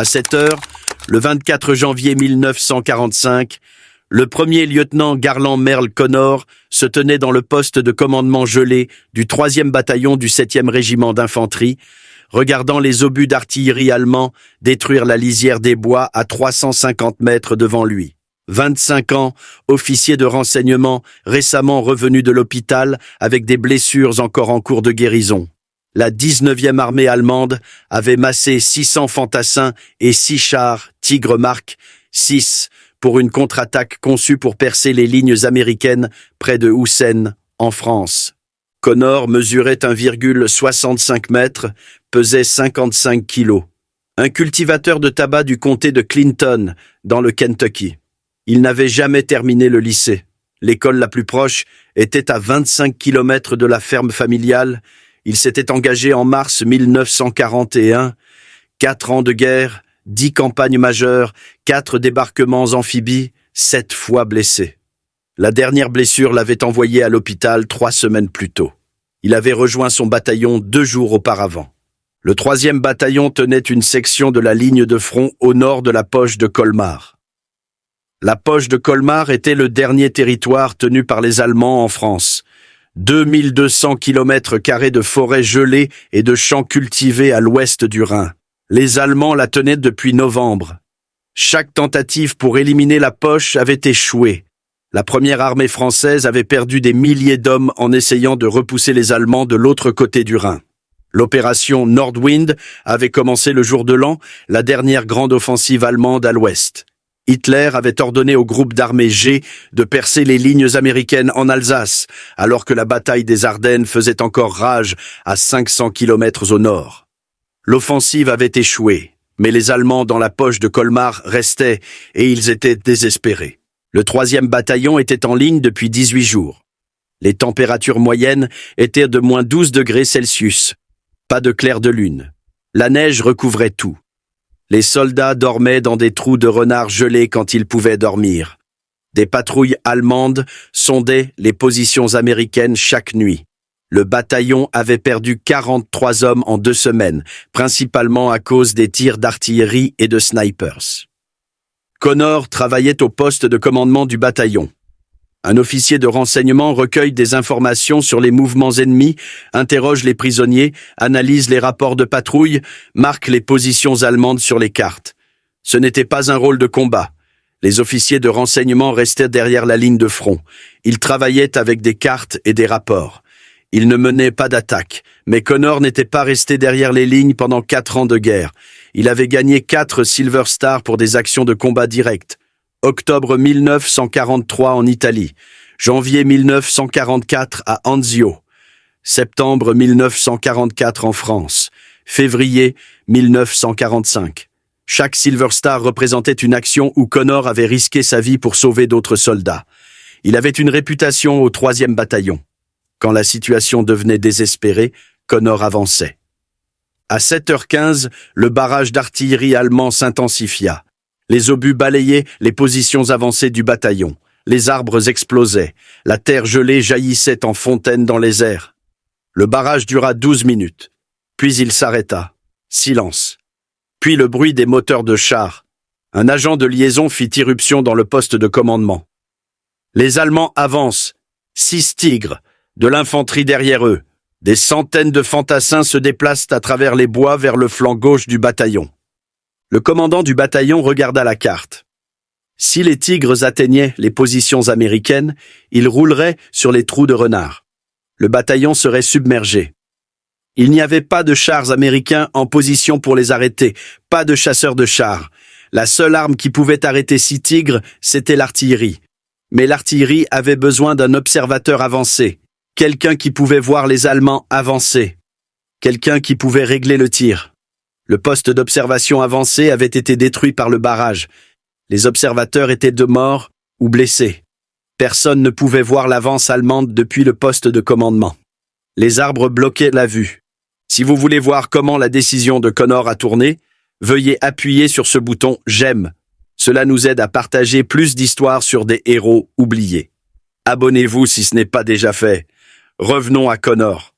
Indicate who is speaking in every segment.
Speaker 1: À 7 heures, le 24 janvier 1945, le premier lieutenant Garland Merle Connor se tenait dans le poste de commandement gelé du 3e bataillon du 7e régiment d'infanterie, regardant les obus d'artillerie allemands détruire la lisière des bois à 350 mètres devant lui. 25 ans, officier de renseignement, récemment revenu de l'hôpital avec des blessures encore en cours de guérison. La 19e armée allemande avait massé 600 fantassins et 6 chars Tigre Mark 6 pour une contre-attaque conçue pour percer les lignes américaines près de Houssen, en France. Connor mesurait 1,65 mètres, pesait 55 kilos. Un cultivateur de tabac du comté de Clinton, dans le Kentucky. Il n'avait jamais terminé le lycée. L'école la plus proche était à 25 kilomètres de la ferme familiale. Il s'était engagé en mars 1941. 4 ans de guerre, 10 campagnes majeures, 4 débarquements amphibies, 7 fois blessé. La dernière blessure l'avait envoyé à l'hôpital 3 semaines plus tôt. Il avait rejoint son bataillon 2 jours auparavant. Le 3e bataillon tenait une section de la ligne de front au nord de la poche de Colmar. La poche de Colmar était le dernier territoire tenu par les Allemands en France. 2200 km² de forêts gelées et de champs cultivés à l'ouest du Rhin. Les Allemands la tenaient depuis novembre. Chaque tentative pour éliminer la poche avait échoué. La première armée française avait perdu des milliers d'hommes en essayant de repousser les Allemands de l'autre côté du Rhin. L'opération Nordwind avait commencé le jour de l'an, la dernière grande offensive allemande à l'ouest. Hitler avait ordonné au groupe d'armée G de percer les lignes américaines en Alsace, alors que la bataille des Ardennes faisait encore rage à 500 km au nord. L'offensive avait échoué, mais les Allemands dans la poche de Colmar restaient et ils étaient désespérés. Le 3e bataillon était en ligne depuis 18 jours. Les températures moyennes étaient de moins 12 degrés Celsius. Pas de clair de lune. La neige recouvrait tout. Les soldats dormaient dans des trous de renard gelés quand ils pouvaient dormir. Des patrouilles allemandes sondaient les positions américaines chaque nuit. Le bataillon avait perdu 43 hommes en 2 semaines, principalement à cause des tirs d'artillerie et de snipers. Connor travaillait au poste de commandement du bataillon. Un officier de renseignement recueille des informations sur les mouvements ennemis, interroge les prisonniers, analyse les rapports de patrouille, marque les positions allemandes sur les cartes. Ce n'était pas un rôle de combat. Les officiers de renseignement restaient derrière la ligne de front. Ils travaillaient avec des cartes et des rapports. Ils ne menaient pas d'attaque, mais Connor n'était pas resté derrière les lignes pendant 4 ans de guerre. Il avait gagné 4 Silver Stars pour des actions de combat directes. Octobre 1943 en Italie, janvier 1944 à Anzio, septembre 1944 en France, février 1945. Chaque Silver Star représentait une action où Connor avait risqué sa vie pour sauver d'autres soldats. Il avait une réputation au 3e bataillon. Quand la situation devenait désespérée, Connor avançait. À 7h15, le barrage d'artillerie allemand s'intensifia. Les obus balayaient les positions avancées du bataillon. Les arbres explosaient. La terre gelée jaillissait en fontaine dans les airs. Le barrage dura 12 minutes. Puis il s'arrêta. Silence. Puis le bruit des moteurs de chars. Un agent de liaison fit irruption dans le poste de commandement. Les Allemands avancent. 6 tigres. De l'infanterie derrière eux. Des centaines de fantassins se déplacent à travers les bois vers le flanc gauche du bataillon. Le commandant du bataillon regarda la carte. Si les tigres atteignaient les positions américaines, ils rouleraient sur les trous de renard. Le bataillon serait submergé. Il n'y avait pas de chars américains en position pour les arrêter, pas de chasseurs de chars. La seule arme qui pouvait arrêter 6 tigres, c'était l'artillerie. Mais l'artillerie avait besoin d'un observateur avancé, quelqu'un qui pouvait voir les Allemands avancer, quelqu'un qui pouvait régler le tir. Le poste d'observation avancé avait été détruit par le barrage. Les observateurs étaient de morts ou blessés. Personne ne pouvait voir l'avance allemande depuis le poste de commandement. Les arbres bloquaient la vue. Si vous voulez voir comment la décision de Connor a tourné, veuillez appuyer sur ce bouton « J'aime ». Cela nous aide à partager plus d'histoires sur des héros oubliés. Abonnez-vous si ce n'est pas déjà fait. Revenons à Connor.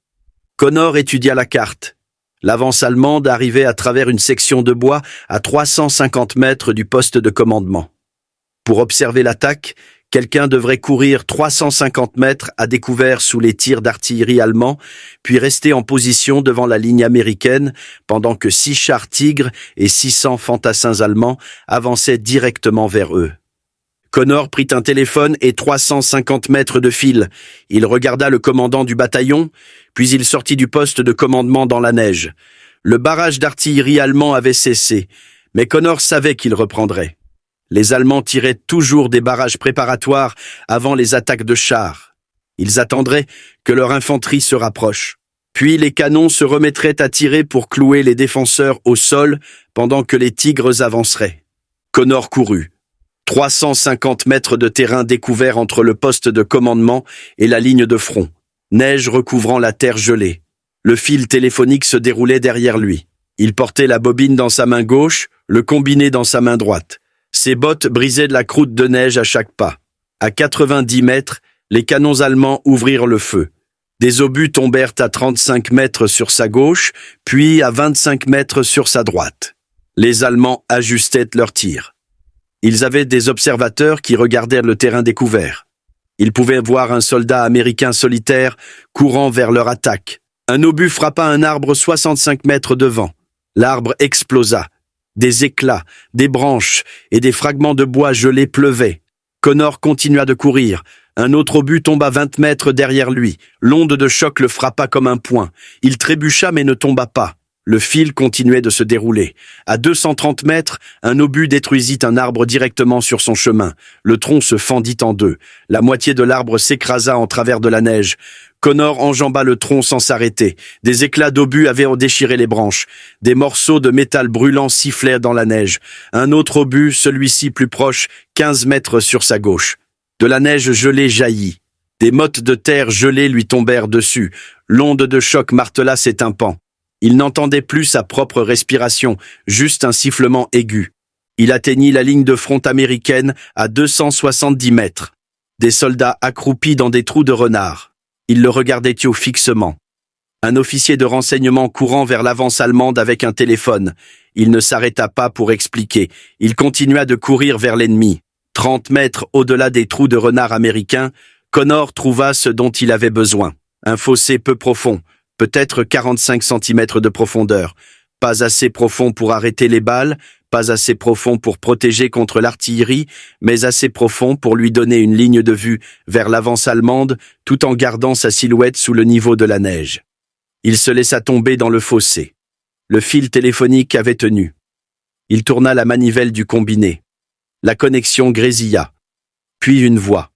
Speaker 1: Connor étudia la carte. L'avance allemande arrivait à travers une section de bois à 350 mètres du poste de commandement. Pour observer l'attaque, quelqu'un devrait courir 350 mètres à découvert sous les tirs d'artillerie allemands, puis rester en position devant la ligne américaine pendant que 6 chars Tigre et 600 fantassins allemands avançaient directement vers eux. Connor prit un téléphone et 350 mètres de fil. Il regarda le commandant du bataillon, puis il sortit du poste de commandement dans la neige. Le barrage d'artillerie allemand avait cessé, mais Connor savait qu'il reprendrait. Les Allemands tiraient toujours des barrages préparatoires avant les attaques de chars. Ils attendraient que leur infanterie se rapproche. Puis les canons se remettraient à tirer pour clouer les défenseurs au sol pendant que les Tigres avanceraient. Connor courut. 350 mètres de terrain découvert entre le poste de commandement et la ligne de front. Neige recouvrant la terre gelée. Le fil téléphonique se déroulait derrière lui. Il portait la bobine dans sa main gauche, le combiné dans sa main droite. Ses bottes brisaient de la croûte de neige à chaque pas. À 90 mètres, les canons allemands ouvrirent le feu. Des obus tombèrent à 35 mètres sur sa gauche, puis à 25 mètres sur sa droite. Les Allemands ajustaient leurs tirs. Ils avaient des observateurs qui regardèrent le terrain découvert. Ils pouvaient voir un soldat américain solitaire courant vers leur attaque. Un obus frappa un arbre 65 mètres devant. L'arbre explosa. Des éclats, des branches et des fragments de bois gelés pleuvaient. Connor continua de courir. Un autre obus tomba 20 mètres derrière lui. L'onde de choc le frappa comme un poing. Il trébucha mais ne tomba pas. Le fil continuait de se dérouler. À 230 mètres, un obus détruisit un arbre directement sur son chemin. Le tronc se fendit en deux. La moitié de l'arbre s'écrasa en travers de la neige. Connor enjamba le tronc sans s'arrêter. Des éclats d'obus avaient déchiré les branches. Des morceaux de métal brûlant sifflaient dans la neige. Un autre obus, celui-ci plus proche, 15 mètres sur sa gauche. De la neige gelée jaillit. Des mottes de terre gelées lui tombèrent dessus. L'onde de choc martela ses tympans. Il n'entendait plus sa propre respiration, juste un sifflement aigu. Il atteignit la ligne de front américaine à 270 mètres. Des soldats accroupis dans des trous de renard. Ils le regardaient fixement. Un officier de renseignement courant vers l'avance allemande avec un téléphone. Il ne s'arrêta pas pour expliquer. Il continua de courir vers l'ennemi. 30 mètres au-delà des trous de renard américains, Connor trouva ce dont il avait besoin. Un fossé peu profond. Peut-être 45 cm de profondeur. Pas assez profond pour arrêter les balles, pas assez profond pour protéger contre l'artillerie, mais assez profond pour lui donner une ligne de vue vers l'avance allemande, tout en gardant sa silhouette sous le niveau de la neige. Il se laissa tomber dans le fossé. Le fil téléphonique avait tenu. Il tourna la manivelle du combiné. La connexion grésilla. Puis une voix.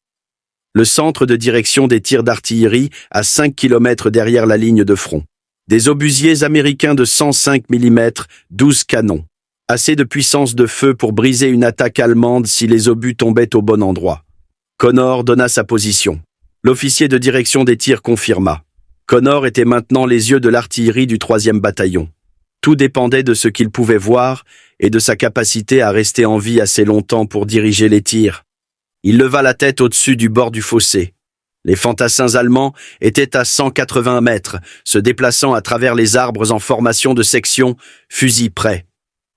Speaker 1: Le centre de direction des tirs d'artillerie à 5 km derrière la ligne de front. Des obusiers américains de 105 mm, 12 canons. Assez de puissance de feu pour briser une attaque allemande si les obus tombaient au bon endroit. Connor donna sa position. L'officier de direction des tirs confirma. Connor était maintenant les yeux de l'artillerie du 3e bataillon. Tout dépendait de ce qu'il pouvait voir et de sa capacité à rester en vie assez longtemps pour diriger les tirs. Il leva la tête au-dessus du bord du fossé. Les fantassins allemands étaient à 180 mètres, se déplaçant à travers les arbres en formation de section, fusils prêts.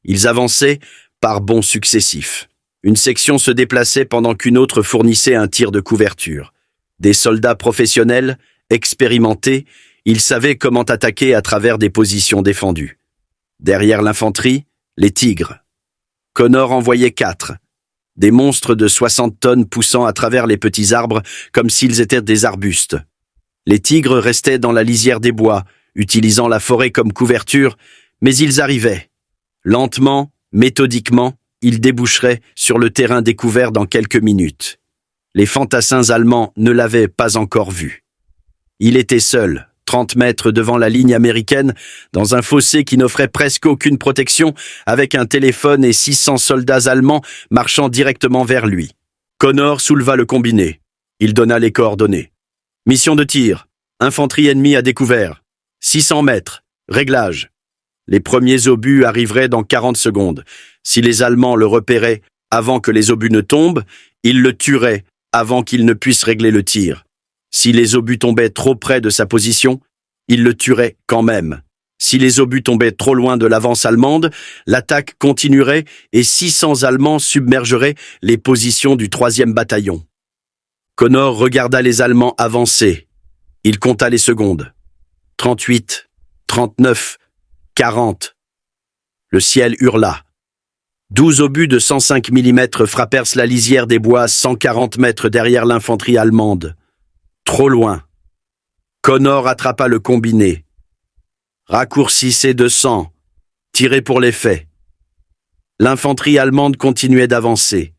Speaker 1: Ils avançaient par bonds successifs. Une section se déplaçait pendant qu'une autre fournissait un tir de couverture. Des soldats professionnels, expérimentés, ils savaient comment attaquer à travers des positions défendues. Derrière l'infanterie, les tigres. Connor en voyait 4. Des monstres de 60 tonnes poussant à travers les petits arbres comme s'ils étaient des arbustes. Les tigres restaient dans la lisière des bois, utilisant la forêt comme couverture, mais ils arrivaient. Lentement, méthodiquement, ils déboucheraient sur le terrain découvert dans quelques minutes. Les fantassins allemands ne l'avaient pas encore vu. Il était seul, 30 mètres devant la ligne américaine, dans un fossé qui n'offrait presque aucune protection, avec un téléphone et 600 soldats allemands marchant directement vers lui. Connor souleva le combiné. Il donna les coordonnées. Mission de tir. Infanterie ennemie à découvert. 600 mètres. Réglage. Les premiers obus arriveraient dans 40 secondes. Si les Allemands le repéraient avant que les obus ne tombent, ils le tueraient avant qu'il ne puisse régler le tir. Si les obus tombaient trop près de sa position, il le tuerait quand même. Si les obus tombaient trop loin de l'avance allemande, l'attaque continuerait et 600 Allemands submergeraient les positions du 3e bataillon. Connor regarda les Allemands avancer. Il compta les secondes. 38, 39, 40. Le ciel hurla. 12 obus de 105 mm frappèrent la lisière des bois 140 mètres derrière l'infanterie allemande. Trop loin. Connor attrapa le combiné. Raccourcissez de 100. Tirez pour l'effet. L'infanterie allemande continuait d'avancer.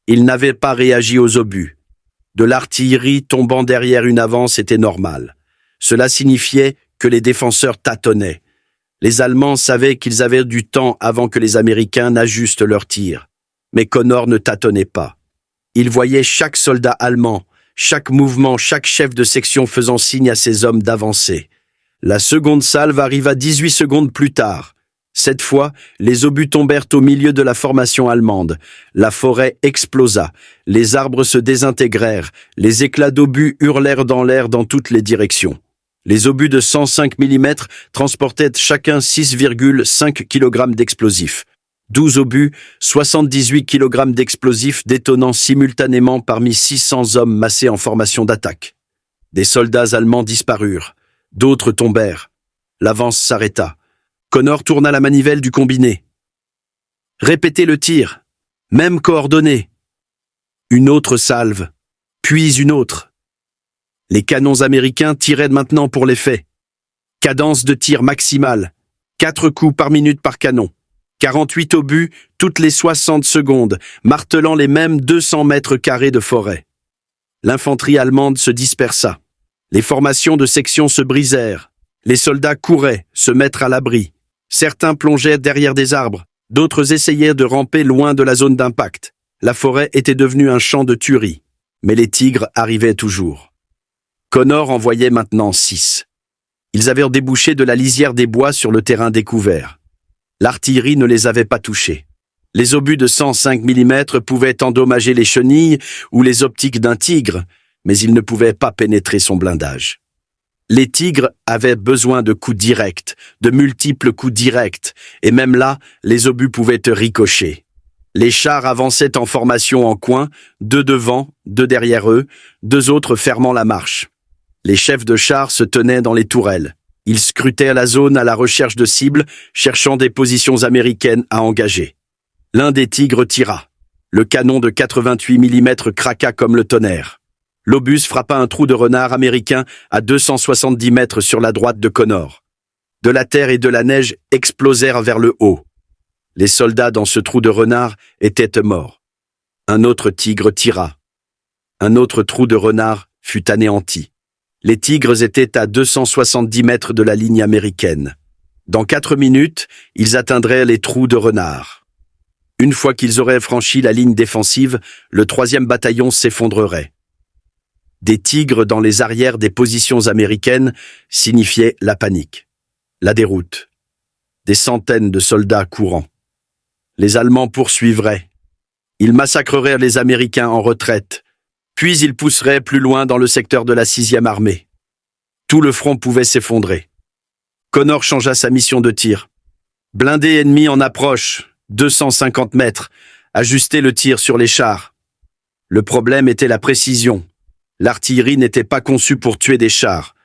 Speaker 1: Il n'avait pas réagi aux obus. De l'artillerie tombant derrière une avance était normal. Cela signifiait que les défenseurs tâtonnaient. Les Allemands savaient qu'ils avaient du temps avant que les Américains n'ajustent leurs tirs. Mais Connor ne tâtonnait pas. Il voyait chaque soldat allemand, chaque mouvement, chaque chef de section faisant signe à ses hommes d'avancer. La seconde salve arriva 18 secondes plus tard. Cette fois, les obus tombèrent au milieu de la formation allemande. La forêt explosa, les arbres se désintégrèrent, les éclats d'obus hurlèrent dans l'air dans toutes les directions. Les obus de 105 mm transportaient chacun 6,5 kg d'explosifs. 12 obus, 78 kg d'explosifs détonnant simultanément parmi 600 hommes massés en formation d'attaque. Des soldats allemands disparurent. D'autres tombèrent. L'avance s'arrêta. Connor tourna la manivelle du combiné. Répétez le tir. Même coordonnée. Une autre salve. Puis une autre. Les canons américains tiraient maintenant pour l'effet. Cadence de tir maximale. 4 coups par minute par canon. 48 obus toutes les 60 secondes, martelant les mêmes 200 mètres carrés de forêt. L'infanterie allemande se dispersa. Les formations de section se brisèrent. Les soldats couraient, se mettre à l'abri. Certains plongeaient derrière des arbres. D'autres essayaient de ramper loin de la zone d'impact. La forêt était devenue un champ de tuerie. Mais les tigres arrivaient toujours. Connor en voyait maintenant 6. Ils avaient débouché de la lisière des bois sur le terrain découvert. L'artillerie ne les avait pas touchés. Les obus de 105 mm pouvaient endommager les chenilles ou les optiques d'un tigre, mais ils ne pouvaient pas pénétrer son blindage. Les tigres avaient besoin de coups directs, de multiples coups directs, et même là, les obus pouvaient ricocher. Les chars avançaient en formation en coin, 2 devant, 2 derrière eux, 2 autres fermant la marche. Les chefs de chars se tenaient dans les tourelles. Ils scrutaient la zone à la recherche de cibles, cherchant des positions américaines à engager. L'un des tigres tira. Le canon de 88 mm craqua comme le tonnerre. L'obus frappa un trou de renard américain à 270 mètres sur la droite de Connor. De la terre et de la neige explosèrent vers le haut. Les soldats dans ce trou de renard étaient morts. Un autre tigre tira. Un autre trou de renard fut anéanti. Les tigres étaient à 270 mètres de la ligne américaine. Dans 4 minutes, ils atteindraient les trous de renard. Une fois qu'ils auraient franchi la ligne défensive, le 3e bataillon s'effondrerait. Des tigres dans les arrières des positions américaines signifiaient la panique, la déroute. Des centaines de soldats courant. Les Allemands poursuivraient. Ils massacreraient les Américains en retraite, puis ils pousseraient plus loin dans le secteur de la 6e armée. Tout le front pouvait s'effondrer. Connor changea sa mission de tir. Blindé ennemi en approche, 250 mètres, ajustez le tir sur les chars. Le problème était la précision. L'artillerie n'était pas conçue pour tuer des chars.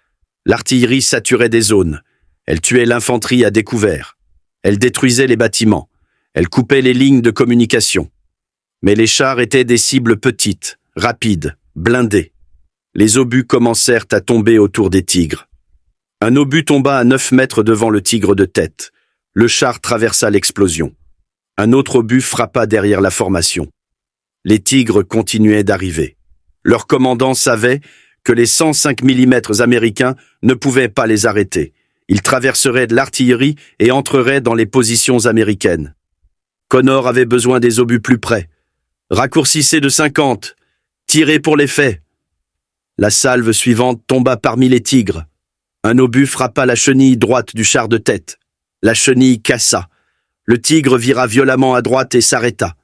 Speaker 1: L'artillerie saturait des zones. Elle tuait l'infanterie à découvert. Elle détruisait les bâtiments. Elle coupait les lignes de communication. Mais les chars étaient des cibles petites, rapides, blindées. Les obus commencèrent à tomber autour des tigres. Un obus tomba à 9 mètres devant le tigre de tête. Le char traversa l'explosion. Un autre obus frappa derrière la formation. Les tigres continuaient d'arriver. Leur commandant savait que les 105 mm américains ne pouvaient pas les arrêter. Ils traverseraient de l'artillerie et entreraient dans les positions américaines. Connor avait besoin des obus plus près. Raccourcissez de 50. Tirez pour l'effet. La salve suivante tomba parmi les tigres. Un obus frappa la chenille droite du char de tête. La chenille cassa. Le tigre vira violemment à droite et s'arrêta.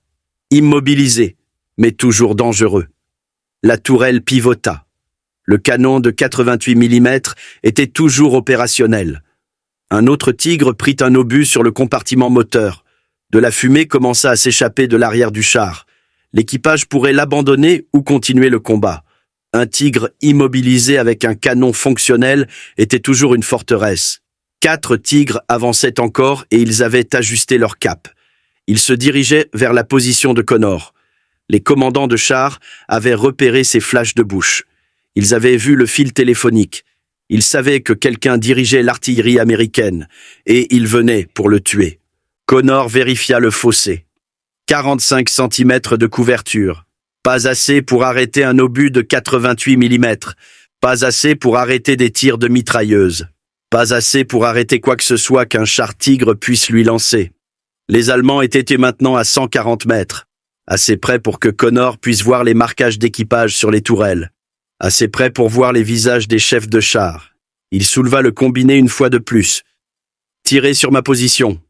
Speaker 1: Immobilisé, mais toujours dangereux. La tourelle pivota. Le canon de 88 mm était toujours opérationnel. Un autre tigre prit un obus sur le compartiment moteur. De la fumée commença à s'échapper de l'arrière du char. L'équipage pourrait l'abandonner ou continuer le combat. Un tigre immobilisé avec un canon fonctionnel était toujours une forteresse. 4 tigres avançaient encore et ils avaient ajusté leur cap. Ils se dirigeaient vers la position de Connor. Les commandants de char avaient repéré ces flashs de bouche. Ils avaient vu le fil téléphonique. Ils savaient que quelqu'un dirigeait l'artillerie américaine et ils venaient pour le tuer. Connor vérifia le fossé. 45 cm de couverture. Pas assez pour arrêter un obus de 88 mm. Pas assez pour arrêter des tirs de mitrailleuse. Pas assez pour arrêter quoi que ce soit qu'un char Tigre puisse lui lancer. Les Allemands étaient maintenant à 140 mètres. Assez près pour que Connor puisse voir les marquages d'équipage sur les tourelles. Assez près pour voir les visages des chefs de char. Il souleva le combiné une fois de plus. « Tirez sur ma position !»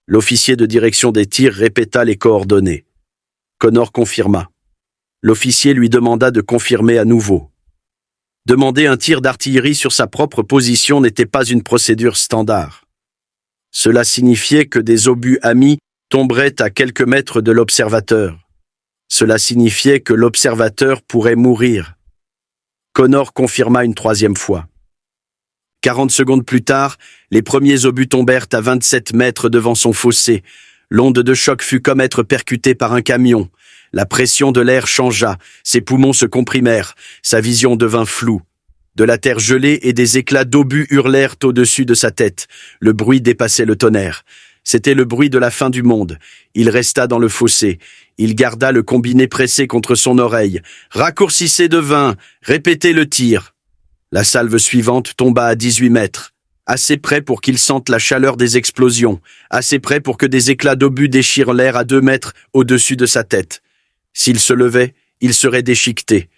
Speaker 1: L'officier de direction des tirs répéta les coordonnées. Connor confirma. L'officier lui demanda de confirmer à nouveau. Demander un tir d'artillerie sur sa propre position n'était pas une procédure standard. Cela signifiait que des obus amis tomberaient à quelques mètres de l'observateur. Cela signifiait que l'observateur pourrait mourir. Connor confirma une 3e fois. 40 secondes plus tard, les premiers obus tombèrent à 27 mètres devant son fossé. L'onde de choc fut comme être percutée par un camion. La pression de l'air changea, ses poumons se comprimèrent, sa vision devint floue. De la terre gelée et des éclats d'obus hurlèrent au-dessus de sa tête. Le bruit dépassait le tonnerre. C'était le bruit de la fin du monde. Il resta dans le fossé. Il garda le combiné pressé contre son oreille. « Raccourcissez de 20, répétez le tir !» La salve suivante tomba à 18 mètres. Assez près pour qu'il sente la chaleur des explosions. Assez près pour que des éclats d'obus déchirent l'air à 2 mètres au-dessus de sa tête. S'il se levait, il serait déchiqueté.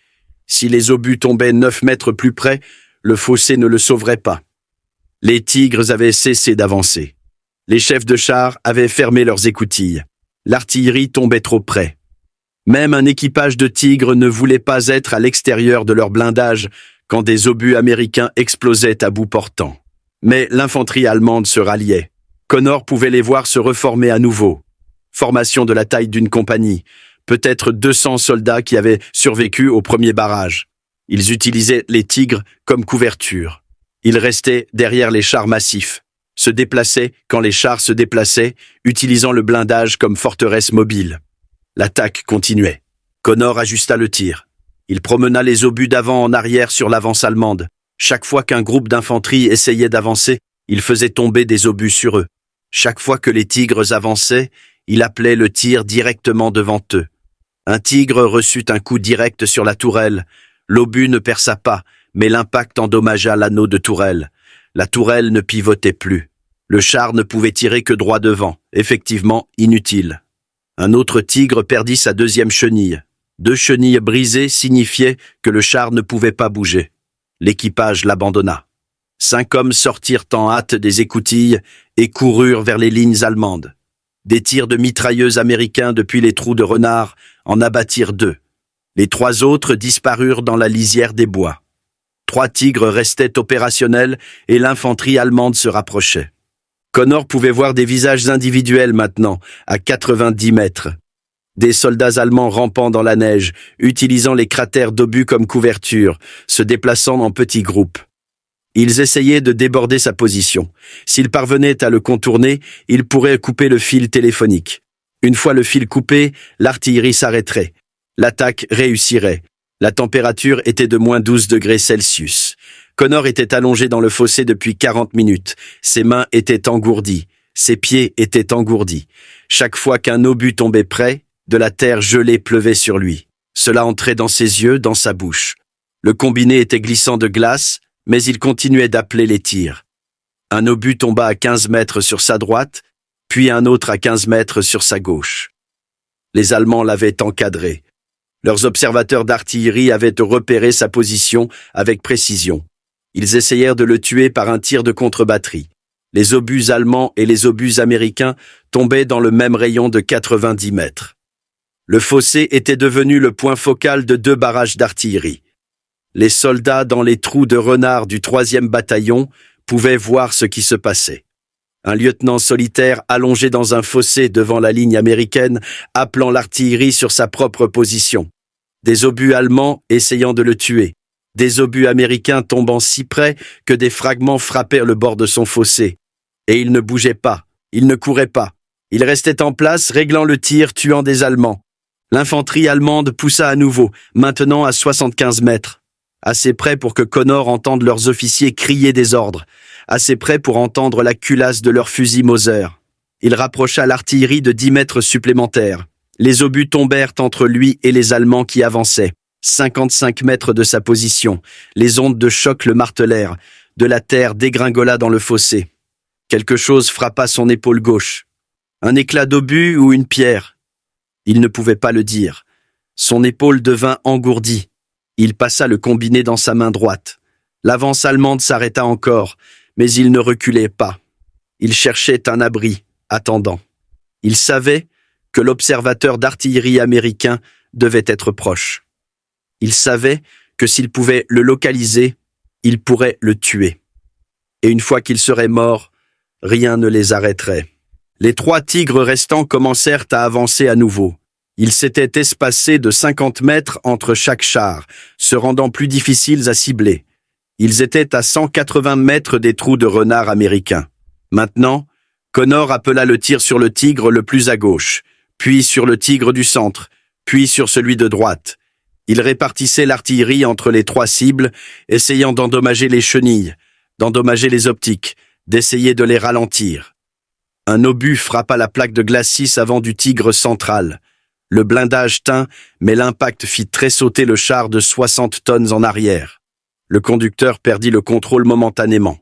Speaker 1: Si les obus tombaient 9 mètres plus près, le fossé ne le sauverait pas. Les tigres avaient cessé d'avancer. Les chefs de char avaient fermé leurs écoutilles. L'artillerie tombait trop près. Même un équipage de tigres ne voulait pas être à l'extérieur de leur blindage quand des obus américains explosaient à bout portant. Mais l'infanterie allemande se ralliait. Connor pouvait les voir se reformer à nouveau. Formation de la taille d'une compagnie. Peut-être 200 soldats qui avaient survécu au premier barrage. Ils utilisaient les tigres comme couverture. Ils restaient derrière les chars massifs, se déplaçaient quand les chars se déplaçaient, utilisant le blindage comme forteresse mobile. L'attaque continuait. Connor ajusta le tir. Il promena les obus d'avant en arrière sur l'avance allemande. Chaque fois qu'un groupe d'infanterie essayait d'avancer, il faisait tomber des obus sur eux. Chaque fois que les tigres avançaient, il appelait le tir directement devant eux. Un tigre reçut un coup direct sur la tourelle. L'obus ne perça pas, mais l'impact endommagea l'anneau de tourelle. La tourelle ne pivotait plus. Le char ne pouvait tirer que droit devant, effectivement inutile. Un autre tigre perdit sa 2e chenille. 2 chenilles brisées signifiaient que le char ne pouvait pas bouger. L'équipage l'abandonna. 5 hommes sortirent en hâte des écoutilles et coururent vers les lignes allemandes. Des tirs de mitrailleuses américains depuis les trous de renard en abattirent 2. Les 3 autres disparurent dans la lisière des bois. 3 tigres restaient opérationnels et l'infanterie allemande se rapprochait. Connor pouvait voir des visages individuels maintenant, à 90 mètres. Des soldats allemands rampant dans la neige, utilisant les cratères d'obus comme couverture, se déplaçant en petits groupes. Ils essayaient de déborder sa position. S'ils parvenaient à le contourner, ils pourraient couper le fil téléphonique. Une fois le fil coupé, l'artillerie s'arrêterait. L'attaque réussirait. La température était de moins 12 degrés Celsius. Connor était allongé dans le fossé depuis 40 minutes. Ses mains étaient engourdies. Ses pieds étaient engourdis. Chaque fois qu'un obus tombait près, de la terre gelée pleuvait sur lui. Cela entrait dans ses yeux, dans sa bouche. Le combiné était glissant de glace, mais il continuait d'appeler les tirs. Un obus tomba à 15 mètres sur sa droite, puis un autre à 15 mètres sur sa gauche. Les Allemands l'avaient encadré. Leurs observateurs d'artillerie avaient repéré sa position avec précision. Ils essayèrent de le tuer par un tir de contre-batterie. Les obus allemands et les obus américains tombaient dans le même rayon de 90 mètres. Le fossé était devenu le point focal de 2 barrages d'artillerie. Les soldats dans les trous de renard du 3e bataillon pouvait voir ce qui se passait. Un lieutenant solitaire allongé dans un fossé devant la ligne américaine, appelant l'artillerie sur sa propre position. Des obus allemands essayant de le tuer. Des obus américains tombant si près que des fragments frappèrent le bord de son fossé. Et il ne bougeait pas, il ne courait pas. Il restait en place, réglant le tir, tuant des Allemands. L'infanterie allemande poussa à nouveau, maintenant à 75 mètres. Assez près pour que Connor entende leurs officiers crier des ordres. Assez près pour entendre la culasse de leurs fusils Mauser. Il rapprocha l'artillerie de 10 mètres supplémentaires. Les obus tombèrent entre lui et les Allemands qui avançaient. 55 mètres de sa position. Les ondes de choc le martelèrent. De la terre dégringola dans le fossé. Quelque chose frappa son épaule gauche. Un éclat d'obus ou une pierre. Il ne pouvait pas le dire. Son épaule devint engourdie. Il passa le combiné dans sa main droite. L'avance allemande s'arrêta encore, mais il ne reculait pas. Il cherchait un abri, attendant. Il savait que l'observateur d'artillerie américain devait être proche. Il savait que s'il pouvait le localiser, il pourrait le tuer. Et une fois qu'il serait mort, rien ne les arrêterait. Les 3 tigres restants commencèrent à avancer à nouveau. Ils s'étaient espacés de 50 mètres entre chaque char, se rendant plus difficiles à cibler. Ils étaient à 180 mètres des trous de renard américains. Maintenant, Connor appela le tir sur le tigre le plus à gauche, puis sur le tigre du centre, puis sur celui de droite. Il répartissait l'artillerie entre les 3 cibles, essayant d'endommager les chenilles, d'endommager les optiques, d'essayer de les ralentir. Un obus frappa la plaque de glacis avant du tigre central. Le blindage tint, mais l'impact fit tressauter le char de 60 tonnes en arrière. Le conducteur perdit le contrôle momentanément.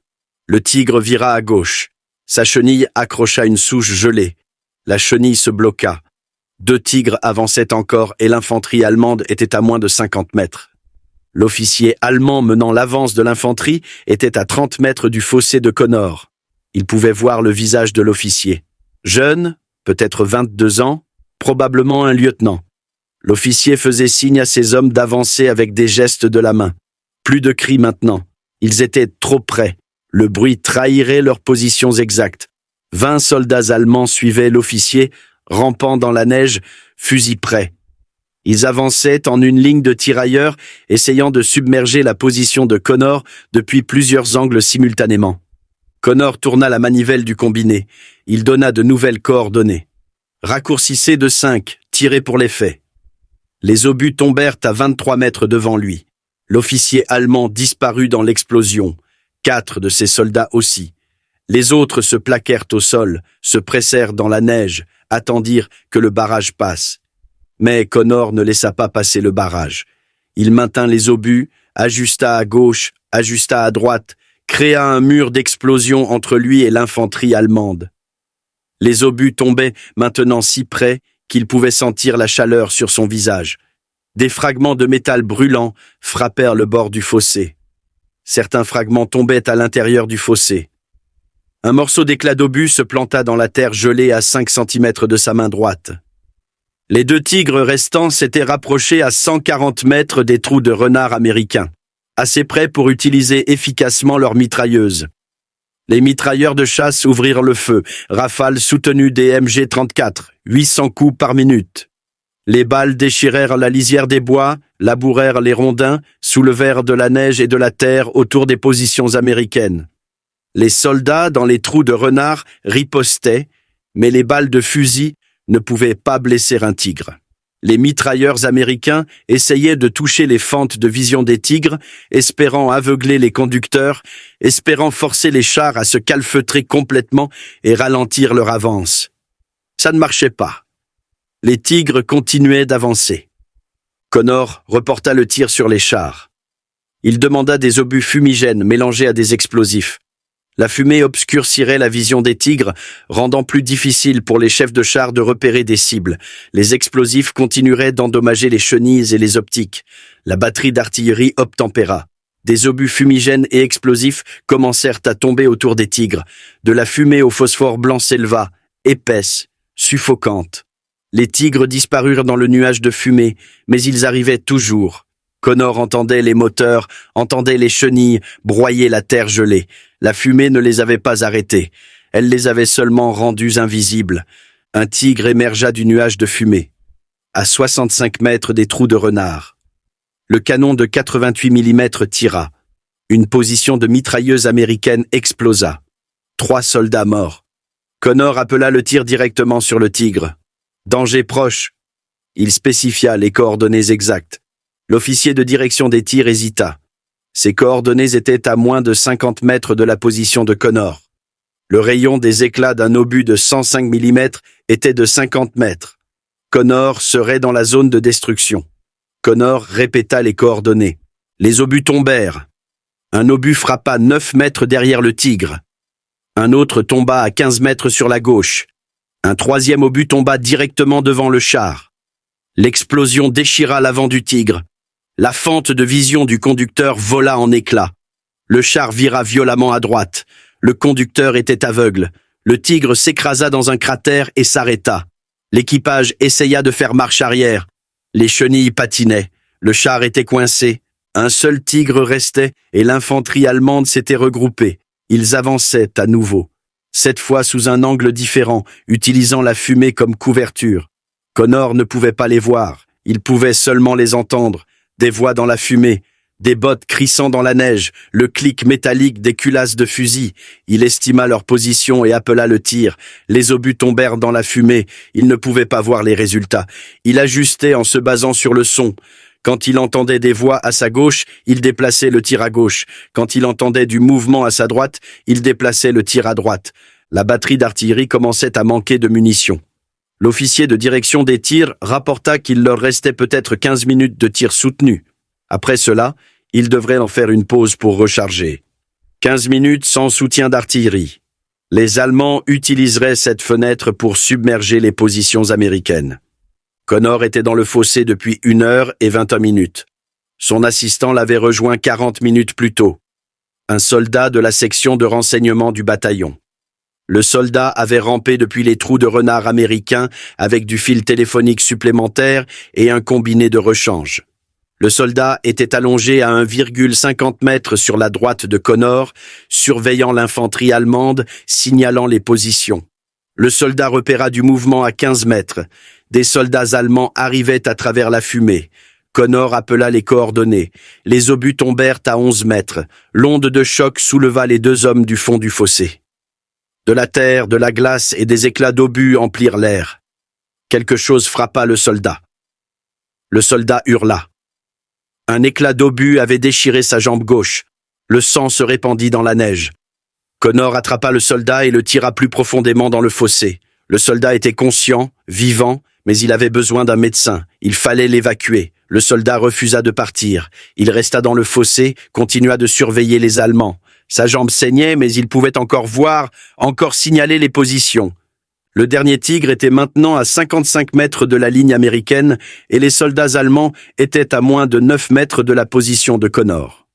Speaker 1: Le tigre vira à gauche. Sa chenille accrocha une souche gelée. La chenille se bloqua. 2 tigres avançaient encore et l'infanterie allemande était à moins de 50 mètres. L'officier allemand menant l'avance de l'infanterie était à 30 mètres du fossé de Connor. Il pouvait voir le visage de l'officier. Jeune, peut-être 22 ans, probablement un lieutenant. L'officier faisait signe à ses hommes d'avancer avec des gestes de la main. Plus de cris maintenant. Ils étaient trop près. Le bruit trahirait leurs positions exactes. 20 soldats allemands suivaient l'officier, rampant dans la neige, fusil prêt. Ils avançaient en une ligne de tirailleurs, essayant de submerger la position de Connor depuis plusieurs angles simultanément. Connor tourna la manivelle du combiné. Il donna de nouvelles coordonnées. Raccourcissez de 5, tirez pour l'effet. Les obus tombèrent à 23 mètres devant lui. L'officier allemand disparut dans l'explosion. 4 de ses soldats aussi. Les autres se plaquèrent au sol, se pressèrent dans la neige, attendirent que le barrage passe. Mais Connor ne laissa pas passer le barrage. Il maintint les obus, ajusta à gauche, ajusta à droite, créa un mur d'explosion entre lui et l'infanterie allemande. Les obus tombaient maintenant si près qu'il pouvait sentir la chaleur sur son visage. Des fragments de métal brûlant frappèrent le bord du fossé. Certains fragments tombaient à l'intérieur du fossé. Un morceau d'éclat d'obus se planta dans la terre gelée à 5 centimètres de sa main droite. Les 2 tigres restants s'étaient rapprochés à 140 mètres des trous de renard américains, assez près pour utiliser efficacement leurs mitrailleuses. Les mitrailleurs de chasse ouvrirent le feu, rafales soutenues des MG-34, 800 coups par minute. Les balles déchirèrent la lisière des bois, labourèrent les rondins, soulevèrent de la neige et de la terre autour des positions américaines. Les soldats, dans les trous de renard, ripostaient, mais les balles de fusil ne pouvaient pas blesser un tigre. Les mitrailleurs américains essayaient de toucher les fentes de vision des tigres, espérant aveugler les conducteurs, espérant forcer les chars à se calfeutrer complètement et ralentir leur avance. Ça ne marchait pas. Les tigres continuaient d'avancer. Connor reporta le tir sur les chars. Il demanda des obus fumigènes mélangés à des explosifs. La fumée obscurcirait la vision des tigres, rendant plus difficile pour les chefs de char de repérer des cibles. Les explosifs continueraient d'endommager les chenilles et les optiques. La batterie d'artillerie obtempéra. Des obus fumigènes et explosifs commencèrent à tomber autour des tigres. De la fumée au phosphore blanc s'éleva, épaisse, suffocante. Les tigres disparurent dans le nuage de fumée, mais ils arrivaient toujours. Connor entendait les moteurs, entendait les chenilles broyer la terre gelée. La fumée ne les avait pas arrêtés. Elle les avait seulement rendus invisibles. Un tigre émergea du nuage de fumée. À 65 mètres des trous de renard. Le canon de 88 mm tira. Une position de mitrailleuse américaine explosa. 3 soldats morts. Connor appela le tir directement sur le tigre. Danger proche. Il spécifia les coordonnées exactes. L'officier de direction des tirs hésita. Ces coordonnées étaient à moins de 50 mètres de la position de Connor. Le rayon des éclats d'un obus de 105 mm était de 50 mètres. Connor serait dans la zone de destruction. Connor répéta les coordonnées. Les obus tombèrent. Un obus frappa 9 mètres derrière le tigre. Un autre tomba à 15 mètres sur la gauche. Un troisième obus tomba directement devant le char. L'explosion déchira l'avant du tigre. La fente de vision du conducteur vola en éclats. Le char vira violemment à droite. Le conducteur était aveugle. Le tigre s'écrasa dans un cratère et s'arrêta. L'équipage essaya de faire marche arrière. Les chenilles patinaient. Le char était coincé. Un seul tigre restait et l'infanterie allemande s'était regroupée. Ils avançaient à nouveau. Cette fois sous un angle différent, utilisant la fumée comme couverture. Connor ne pouvait pas les voir. Il pouvait seulement les entendre. Des voix dans la fumée. Des bottes crissant dans la neige, le clic métallique des culasses de fusil. Il estima leur position et appela le tir. Les obus tombèrent dans la fumée. Il ne pouvait pas voir les résultats. Il ajustait en se basant sur le son. Quand il entendait des voix à sa gauche, il déplaçait le tir à gauche. Quand il entendait du mouvement à sa droite, il déplaçait le tir à droite. La batterie d'artillerie commençait à manquer de munitions. L'officier de direction des tirs rapporta qu'il leur restait peut-être 15 minutes de tir soutenu. Après cela, il devrait en faire une pause pour recharger. 15 minutes sans soutien d'artillerie. Les Allemands utiliseraient cette fenêtre pour submerger les positions américaines. Connor était dans le fossé depuis 1h21. Son assistant l'avait rejoint 40 minutes plus tôt. Un soldat de la section de renseignement du bataillon. Le soldat avait rampé depuis les trous de renard américains avec du fil téléphonique supplémentaire et un combiné de rechange. Le soldat était allongé à 1,50 mètres sur la droite de Connor, surveillant l'infanterie allemande, signalant les positions. Le soldat repéra du mouvement à 15 mètres. Des soldats allemands arrivaient à travers la fumée. Connor appela les coordonnées. Les obus tombèrent à 11 mètres. L'onde de choc souleva les 2 hommes du fond du fossé. De la terre, de la glace et des éclats d'obus emplirent l'air. Quelque chose frappa le soldat. Le soldat hurla. Un éclat d'obus avait déchiré sa jambe gauche. Le sang se répandit dans la neige. Connor attrapa le soldat et le tira plus profondément dans le fossé. Le soldat était conscient, vivant, mais il avait besoin d'un médecin. Il fallait l'évacuer. Le soldat refusa de partir. Il resta dans le fossé, continua de surveiller les Allemands. Sa jambe saignait, mais il pouvait encore voir, encore signaler les positions. Le dernier tigre était maintenant à 55 mètres de la ligne américaine et les soldats allemands étaient à moins de 9 mètres de la position de Connor.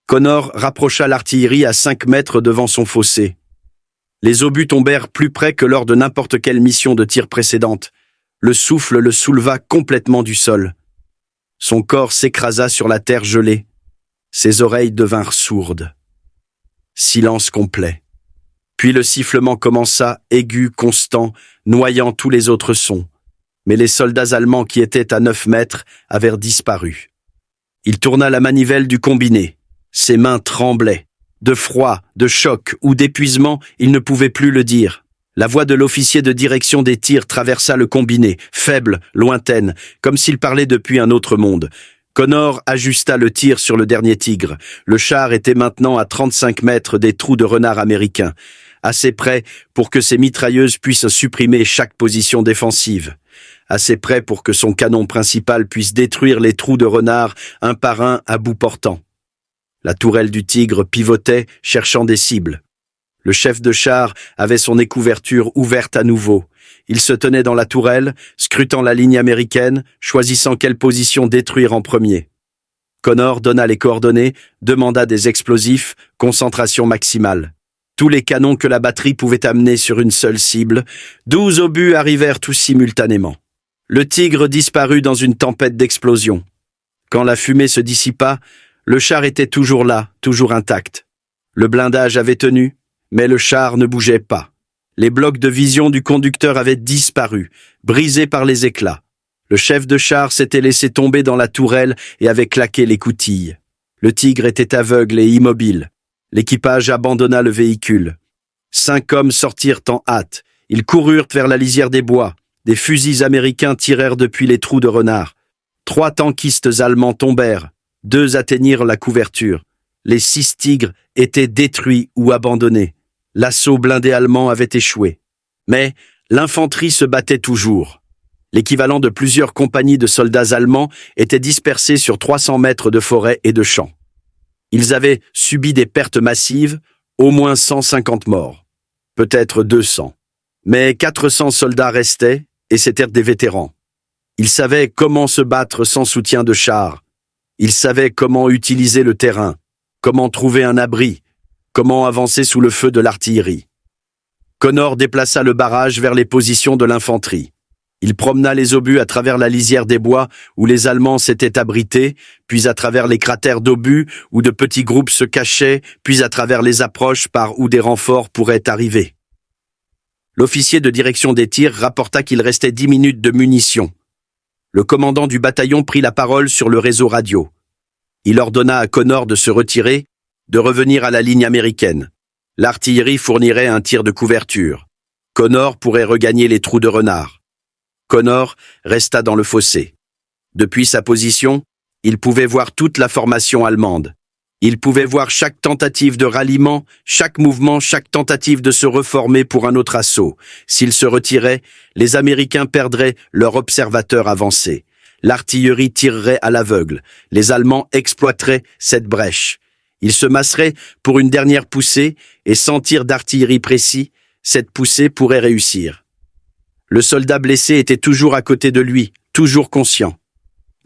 Speaker 1: Connor rapprocha l'artillerie à 5 mètres devant son fossé. Les obus tombèrent plus près que lors de n'importe quelle mission de tir précédente. Le souffle le souleva complètement du sol. Son corps s'écrasa sur la terre gelée. Ses oreilles devinrent sourdes. Silence complet. Puis le sifflement commença, aigu, constant, noyant tous les autres sons. Mais les soldats allemands qui étaient à 9 mètres avaient disparu. Il tourna la manivelle du combiné. Ses mains tremblaient. De froid, de choc ou d'épuisement, il ne pouvait plus le dire. La voix de l'officier de direction des tirs traversa le combiné, faible, lointaine, comme s'il parlait depuis un autre monde. Connor ajusta le tir sur le dernier tigre. Le char était maintenant à 35 mètres des trous de renard américains, assez près pour que ses mitrailleuses puissent supprimer chaque position défensive, assez près pour que son canon principal puisse détruire les trous de renard un par un à bout portant. La tourelle du tigre pivotait, cherchant des cibles. Le chef de char avait son écouverture ouverte à nouveau. Il se tenait dans la tourelle, scrutant la ligne américaine, choisissant quelle position détruire en premier. Connor donna les coordonnées, demanda des explosifs, concentration maximale. Tous les canons que la batterie pouvait amener sur une seule cible, 12 obus arrivèrent tous simultanément. Le tigre disparut dans une tempête d'explosions. Quand la fumée se dissipa, le char était toujours là, toujours intact. Le blindage avait tenu, mais le char ne bougeait pas. Les blocs de vision du conducteur avaient disparu, brisés par les éclats. Le chef de char s'était laissé tomber dans la tourelle et avait claqué l'écoutille. Le Tigre était aveugle et immobile. L'équipage abandonna le véhicule. 5 hommes sortirent en hâte. Ils coururent vers la lisière des bois. Des fusils américains tirèrent depuis les trous de renard. 3 tankistes allemands tombèrent. 2 atteignirent la couverture. Les 6 Tigres étaient détruits ou abandonnés. L'assaut blindé allemand avait échoué. Mais l'infanterie se battait toujours. L'équivalent de plusieurs compagnies de soldats allemands était dispersé sur 300 mètres de forêt et de champs. Ils avaient subi des pertes massives, au moins 150 morts, peut-être 200. Mais 400 soldats restaient, et c'étaient des vétérans. Ils savaient comment se battre sans soutien de chars. Ils savaient comment utiliser le terrain, comment trouver un abri, comment avancer sous le feu de l'artillerie. Connor déplaça le barrage vers les positions de l'infanterie. Il promena les obus à travers la lisière des bois où les Allemands s'étaient abrités, puis à travers les cratères d'obus où de petits groupes se cachaient, puis à travers les approches par où des renforts pourraient arriver. L'officier de direction des tirs rapporta qu'il restait 10 minutes de munitions. Le commandant du bataillon prit la parole sur le réseau radio. Il ordonna à Connor de se retirer, de revenir à la ligne américaine. L'artillerie fournirait un tir de couverture. Connor pourrait regagner les trous de renard. Connor resta dans le fossé. Depuis sa position, il pouvait voir toute la formation allemande. Il pouvait voir chaque tentative de ralliement, chaque mouvement, chaque tentative de se reformer pour un autre assaut. S'ils se retiraient, les Américains perdraient leur observateur avancé. L'artillerie tirerait à l'aveugle. Les Allemands exploiteraient cette brèche. Ils se masseraient pour une dernière poussée et sans tir d'artillerie précis, cette poussée pourrait réussir. Le soldat blessé était toujours à côté de lui, toujours conscient.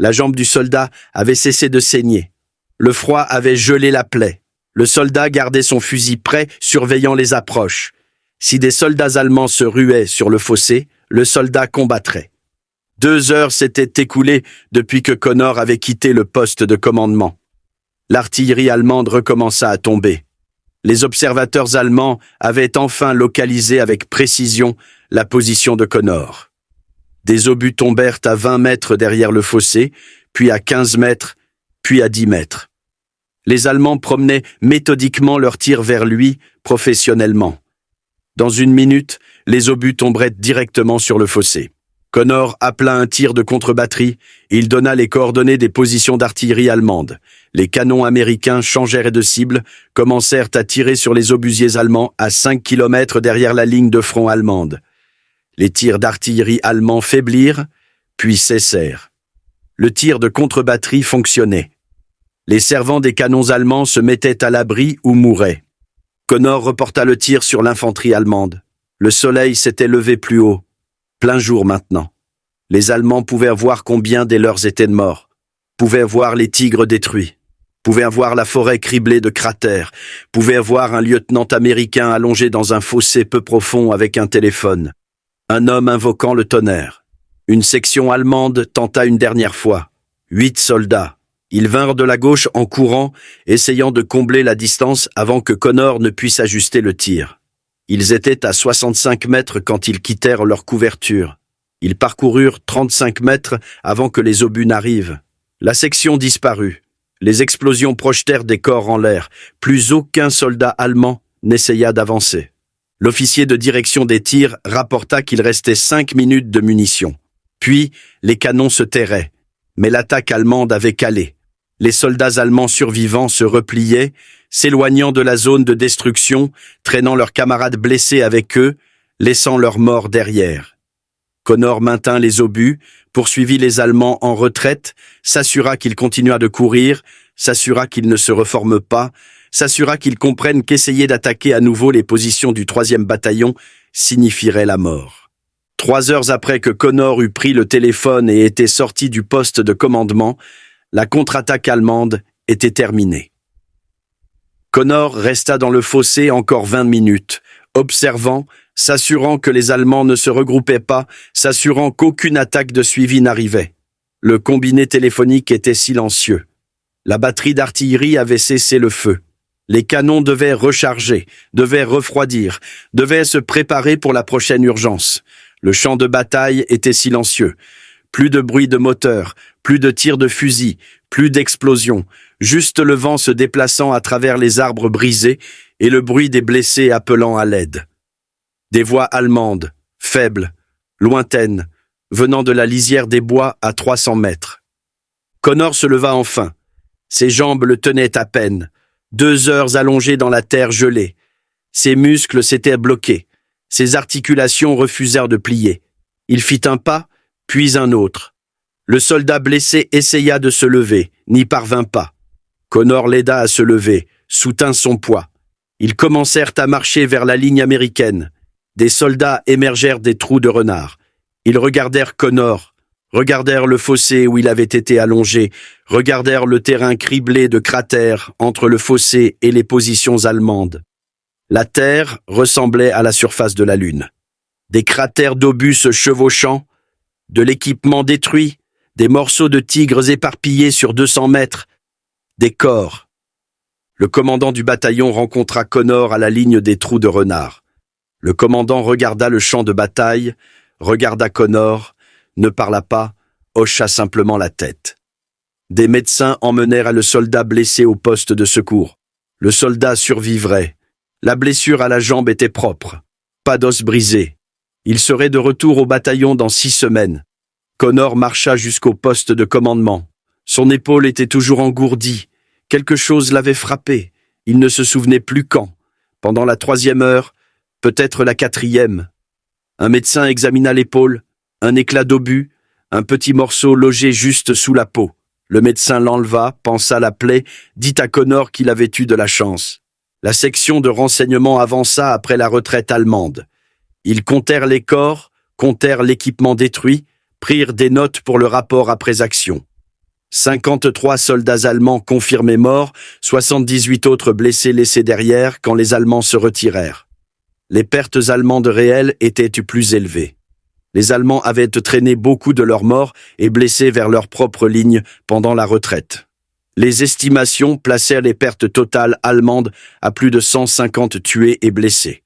Speaker 1: La jambe du soldat avait cessé de saigner. Le froid avait gelé la plaie. Le soldat gardait son fusil prêt, surveillant les approches. Si des soldats allemands se ruaient sur le fossé, le soldat combattrait. 2 heures s'étaient écoulées depuis que Connor avait quitté le poste de commandement. L'artillerie allemande recommença à tomber. Les observateurs allemands avaient enfin localisé avec précision la position de Connor. Des obus tombèrent à 20 mètres derrière le fossé, puis à 15 mètres, puis à 10 mètres. Les Allemands promenaient méthodiquement leurs tirs vers lui, professionnellement. Dans 1 minute, les obus tomberaient directement sur le fossé. Connor appela un tir de contre-batterie et il donna les coordonnées des positions d'artillerie allemande. Les canons américains changèrent de cible, commencèrent à tirer sur les obusiers allemands à 5 km derrière la ligne de front allemande. Les tirs d'artillerie allemands faiblirent, puis cessèrent. Le tir de contre-batterie fonctionnait. Les servants des canons allemands se mettaient à l'abri ou mouraient. Connor reporta le tir sur l'infanterie allemande. Le soleil s'était levé plus haut. Plein jour maintenant. Les Allemands pouvaient voir combien des leurs étaient morts, pouvaient voir les tigres détruits, pouvaient voir la forêt criblée de cratères, pouvaient voir un lieutenant américain allongé dans un fossé peu profond avec un téléphone, un homme invoquant le tonnerre. Une section allemande tenta une dernière fois. 8 soldats. Ils vinrent de la gauche en courant, essayant de combler la distance avant que Connor ne puisse ajuster le tir. Ils étaient à 65 mètres quand ils quittèrent leur couverture. Ils parcoururent 35 mètres avant que les obus n'arrivent. La section disparut. Les explosions projetèrent des corps en l'air. Plus aucun soldat allemand n'essaya d'avancer. L'officier de direction des tirs rapporta qu'il restait 5 minutes de munitions. Puis, les canons se tairaient. Mais l'attaque allemande avait calé. Les soldats allemands survivants se repliaient, s'éloignant de la zone de destruction, traînant leurs camarades blessés avec eux, laissant leurs morts derrière. Connor maintint les obus, poursuivit les Allemands en retraite, s'assura qu'ils continuaient de courir, s'assura qu'ils ne se reforment pas, s'assura qu'ils comprennent qu'essayer d'attaquer à nouveau les positions du 3e bataillon signifierait la mort. 3 heures après que Connor eut pris le téléphone et était sorti du poste de commandement, la contre-attaque allemande était terminée. Connor resta dans le fossé encore 20 minutes, observant, s'assurant que les Allemands ne se regroupaient pas, s'assurant qu'aucune attaque de suivi n'arrivait. Le combiné téléphonique était silencieux. La batterie d'artillerie avait cessé le feu. Les canons devaient recharger, devaient refroidir, devaient se préparer pour la prochaine urgence. Le champ de bataille était silencieux. Plus de bruit de moteur, plus de tirs de fusil, plus d'explosions, juste le vent se déplaçant à travers les arbres brisés et le bruit des blessés appelant à l'aide. Des voix allemandes, faibles, lointaines, venant de la lisière des bois à 300 mètres. Connor se leva enfin. Ses jambes le tenaient à peine. 2 heures allongées dans la terre gelée. Ses muscles s'étaient bloqués. Ses articulations refusèrent de plier. Il fit un pas, puis un autre. Le soldat blessé essaya de se lever, n'y parvint pas. Connor l'aida à se lever, soutint son poids. Ils commencèrent à marcher vers la ligne américaine. Des soldats émergèrent des trous de renards. Ils regardèrent Connor, regardèrent le fossé où il avait été allongé, regardèrent le terrain criblé de cratères entre le fossé et les positions allemandes. La terre ressemblait à la surface de la Lune. Des cratères d'obus se chevauchant, de l'équipement détruit, des morceaux de tigres éparpillés sur 200 mètres, des corps. Le commandant du bataillon rencontra Connor à la ligne des trous de renards. Le commandant regarda le champ de bataille, regarda Connor, ne parla pas, hocha simplement la tête. Des médecins emmenèrent le soldat blessé au poste de secours. Le soldat survivrait. La blessure à la jambe était propre. Pas d'os brisé. Il serait de retour au bataillon dans 6 semaines. Connor marcha jusqu'au poste de commandement. Son épaule était toujours engourdie. Quelque chose l'avait frappé. Il ne se souvenait plus quand. Pendant la 3e heure, peut-être la 4e. Un médecin examina l'épaule, un éclat d'obus, un petit morceau logé juste sous la peau. Le médecin l'enleva, pansa la plaie, dit à Connor qu'il avait eu de la chance. La section de renseignement avança après la retraite allemande. Ils comptèrent les corps, comptèrent l'équipement détruit, prirent des notes pour le rapport après action. 53 soldats allemands confirmés morts, 78 autres blessés laissés derrière quand les Allemands se retirèrent. Les pertes allemandes réelles étaient plus élevées. Les Allemands avaient traîné beaucoup de leurs morts et blessés vers leur propre ligne pendant la retraite. Les estimations placèrent les pertes totales allemandes à plus de 150 tués et blessés.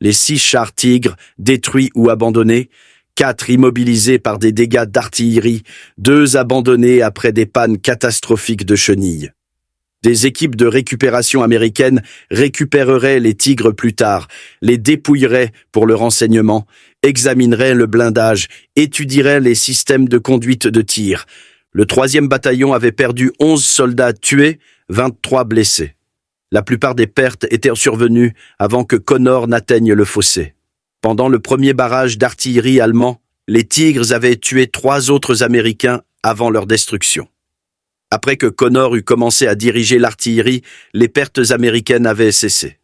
Speaker 1: Les 6 chars Tigre détruits ou abandonnés, 4 immobilisés par des dégâts d'artillerie, 2 abandonnés après des pannes catastrophiques de chenilles. Des équipes de récupération américaines récupéreraient les Tigres plus tard, les dépouilleraient pour le renseignement, examineraient le blindage, étudieraient les systèmes de conduite de tir. Le 3e bataillon avait perdu 11 soldats tués, 23 blessés. La plupart des pertes étaient survenues avant que Connor n'atteigne le fossé. Pendant le premier barrage d'artillerie allemand, les Tigres avaient tué 3 autres Américains avant leur destruction. Après que Connor eut commencé à diriger l'artillerie, les pertes américaines avaient cessé.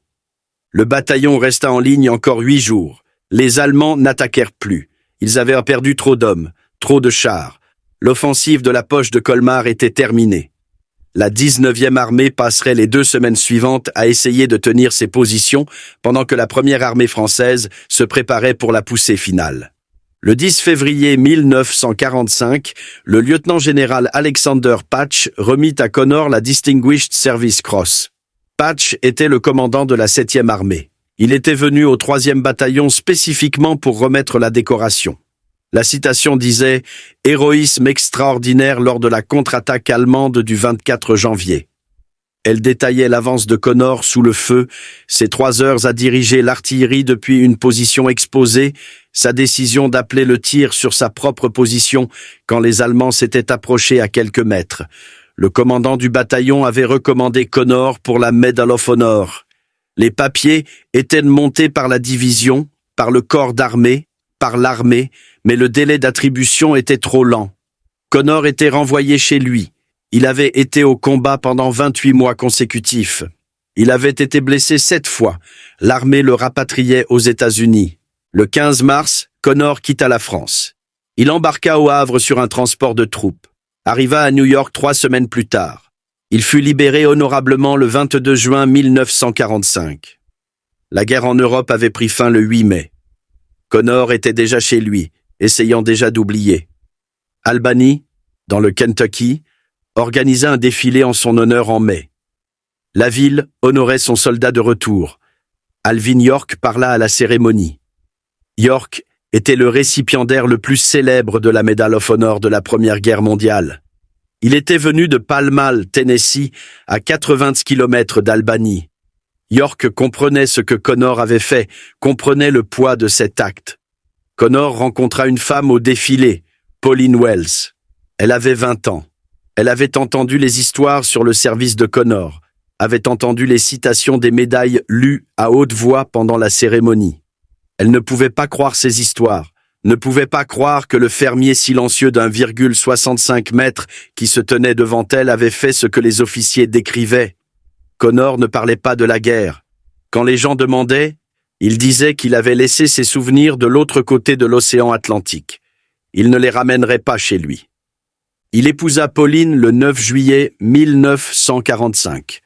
Speaker 1: Le bataillon resta en ligne encore 8 jours. Les Allemands n'attaquèrent plus. Ils avaient perdu trop d'hommes, trop de chars. L'offensive de la poche de Colmar était terminée. La 19e armée passerait les 2 semaines suivantes à essayer de tenir ses positions pendant que la première armée française se préparait pour la poussée finale. Le 10 février 1945, le lieutenant-général Alexander Patch remit à Connor la Distinguished Service Cross. Patch était le commandant de la 7e armée. Il était venu au 3e bataillon spécifiquement pour remettre la décoration. La citation disait « Héroïsme extraordinaire lors de la contre-attaque allemande du 24 janvier ». Elle détaillait l'avance de Connor sous le feu, ses 3 heures à diriger l'artillerie depuis une position exposée, sa décision d'appeler le tir sur sa propre position quand les Allemands s'étaient approchés à quelques mètres. Le commandant du bataillon avait recommandé Connor pour la Medal of Honor. Les papiers étaient montés par la division, par le corps d'armée, par l'armée, mais le délai d'attribution était trop lent. Connor était renvoyé chez lui. Il avait été au combat pendant 28 mois consécutifs. Il avait été blessé 7 fois. L'armée le rapatriait aux États-Unis. Le 15 mars, Connor quitta la France. Il embarqua au Havre sur un transport de troupes. Arriva à New York 3 semaines plus tard. Il fut libéré honorablement le 22 juin 1945. La guerre en Europe avait pris fin le 8 mai. Connor était déjà chez lui, essayant déjà d'oublier. Albany, dans le Kentucky, organisa un défilé en son honneur en mai. La ville honorait son soldat de retour. Alvin York parla à la cérémonie. York était le récipiendaire le plus célèbre de la Medal of Honor de la Première Guerre mondiale. Il était venu de Pall Mall, Tennessee, à 80 km d'Albany. York comprenait ce que Connor avait fait, comprenait le poids de cet acte. Connor rencontra une femme au défilé, Pauline Wells. Elle avait 20 ans. Elle avait entendu les histoires sur le service de Connor, avait entendu les citations des médailles lues à haute voix pendant la cérémonie. Elle ne pouvait pas croire ces histoires, ne pouvait pas croire que le fermier silencieux d'1,65 m qui se tenait devant elle avait fait ce que les officiers décrivaient. Connor ne parlait pas de la guerre. Quand les gens demandaient, il disait qu'il avait laissé ses souvenirs de l'autre côté de l'océan Atlantique. Il ne les ramènerait pas chez lui. Il épousa Pauline le 9 juillet 1945.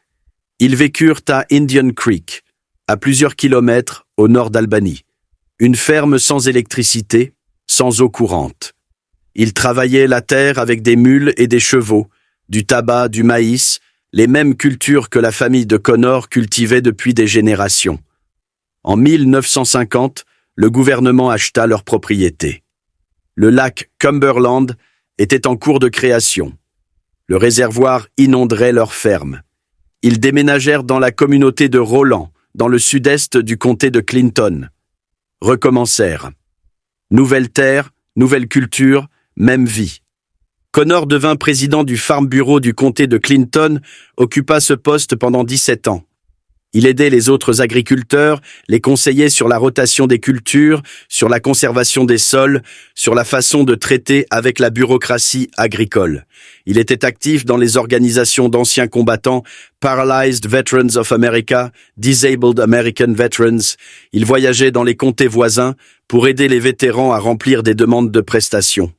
Speaker 1: Ils vécurent à Indian Creek, à plusieurs kilomètres au nord d'Albany. Une ferme sans électricité, sans eau courante. Ils travaillaient la terre avec des mules et des chevaux, du tabac, du maïs, les mêmes cultures que la famille de Connor cultivait depuis des générations. En 1950, le gouvernement acheta leur propriété. Le lac Cumberland était en cours de création. Le réservoir inonderait leur ferme. Ils déménagèrent dans la communauté de Roland, dans le sud-est du comté de Clinton. Recommencèrent. Nouvelle terre, nouvelle culture, même vie. Connor devint président du Farm Bureau du comté de Clinton, occupa ce poste pendant 17 ans. Il aidait les autres agriculteurs, les conseillait sur la rotation des cultures, sur la conservation des sols, sur la façon de traiter avec la bureaucratie agricole. Il était actif dans les organisations d'anciens combattants, Paralyzed Veterans of America, Disabled American Veterans. Il voyageait dans les comtés voisins pour aider les vétérans à remplir des demandes de prestations.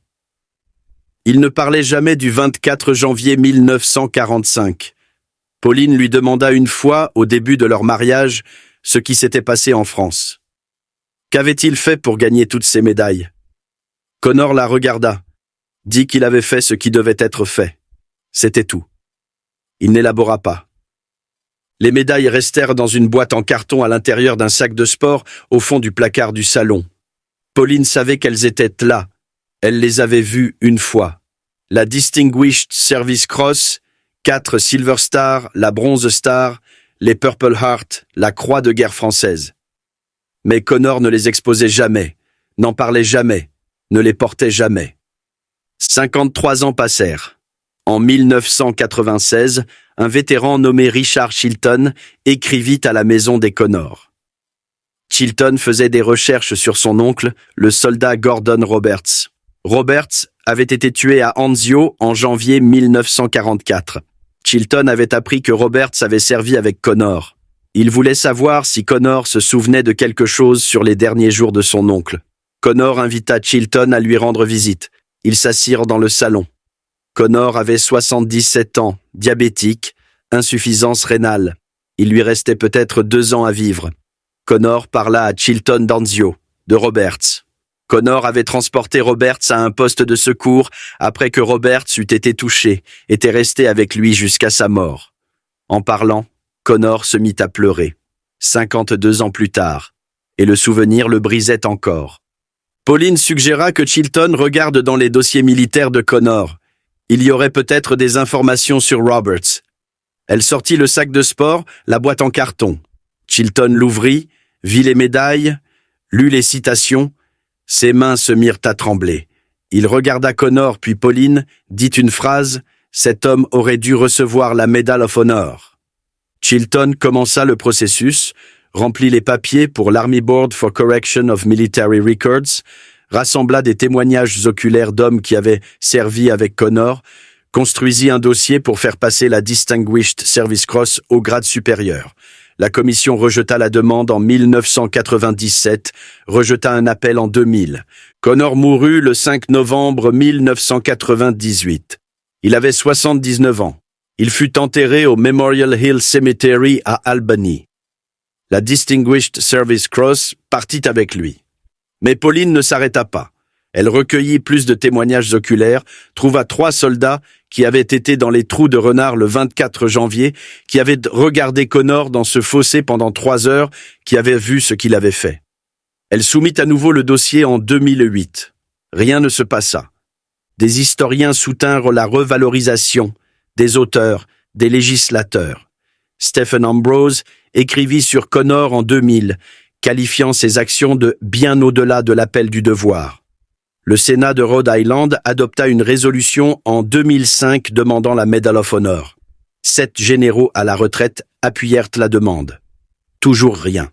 Speaker 1: Il ne parlait jamais du 24 janvier 1945. Pauline lui demanda une fois, au début de leur mariage, ce qui s'était passé en France. Qu'avait-il fait pour gagner toutes ces médailles? Connor la regarda, dit qu'il avait fait ce qui devait être fait. C'était tout. Il n'élabora pas. Les médailles restèrent dans une boîte en carton à l'intérieur d'un sac de sport au fond du placard du salon. Pauline savait qu'elles étaient là. Elle les avait vues une fois. La Distinguished Service Cross, 4 Silver Star, la Bronze Star, les Purple Heart, la Croix de guerre française. Mais Connor ne les exposait jamais, n'en parlait jamais, ne les portait jamais. 53 ans passèrent. En 1996, un vétéran nommé Richard Chilton écrivit à la maison des Connor. Chilton faisait des recherches sur son oncle, le soldat Gordon Roberts. Roberts avait été tué à Anzio en janvier 1944. Chilton avait appris que Roberts avait servi avec Connor. Il voulait savoir si Connor se souvenait de quelque chose sur les derniers jours de son oncle. Connor invita Chilton à lui rendre visite. Ils s'assirent dans le salon. Connor avait 77 ans, diabétique, insuffisance rénale. Il lui restait peut-être 2 ans à vivre. Connor parla à Chilton d'Anzio, de Roberts. Connor avait transporté Roberts à un poste de secours après que Roberts eût été touché, était resté avec lui jusqu'à sa mort. En parlant, Connor se mit à pleurer. 52 ans plus tard, et le souvenir le brisait encore. Pauline suggéra que Chilton regarde dans les dossiers militaires de Connor. Il y aurait peut-être des informations sur Roberts. Elle sortit le sac de sport, la boîte en carton. Chilton l'ouvrit, vit les médailles, lut les citations. Ses mains se mirent à trembler. Il regarda Connor puis Pauline, dit une phrase, « Cet homme aurait dû recevoir la Medal of Honor ». Chilton commença le processus, remplit les papiers pour l'Army Board for Correction of Military Records, rassembla des témoignages oculaires d'hommes qui avaient servi avec Connor, construisit un dossier pour faire passer la Distinguished Service Cross au grade supérieur. La commission rejeta la demande en 1997, rejeta un appel en 2000. Connor mourut le 5 novembre 1998. Il avait 79 ans. Il fut enterré au Memorial Hill Cemetery à Albany. La Distinguished Service Cross partit avec lui. Mais Pauline ne s'arrêta pas. Elle recueillit plus de témoignages oculaires, trouva 3 soldats qui avait été dans les trous de renard le 24 janvier, qui avait regardé Connor dans ce fossé pendant 3 heures, qui avait vu ce qu'il avait fait. Elle soumit à nouveau le dossier en 2008. Rien ne se passa. Des historiens soutinrent la revalorisation, des auteurs, des législateurs. Stephen Ambrose écrivit sur Connor en 2000, qualifiant ses actions de « bien au-delà de l'appel du devoir ». Le Sénat de Rhode Island adopta une résolution en 2005 demandant la Medal of Honor. 7 généraux à la retraite appuyèrent la demande. Toujours rien.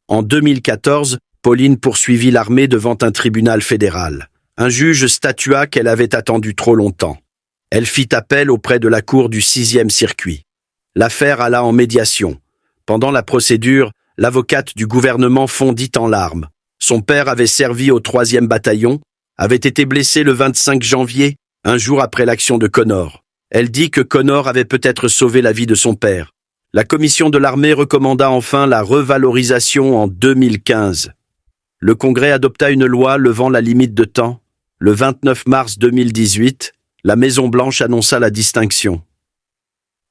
Speaker 1: En 2014, Pauline poursuivit l'armée devant un tribunal fédéral. Un juge statua qu'elle avait attendu trop longtemps. Elle fit appel auprès de la cour du 6e circuit. L'affaire alla en médiation. Pendant la procédure, l'avocate du gouvernement fondit en larmes. Son père avait servi au 3e bataillon, avait été blessé le 25 janvier, un jour après l'action de Connor. Elle dit que Connor avait peut-être sauvé la vie de son père. La commission de l'armée recommanda enfin la revalorisation en 2015. Le Congrès adopta une loi levant la limite de temps. Le 29 mars 2018, la Maison-Blanche annonça la distinction.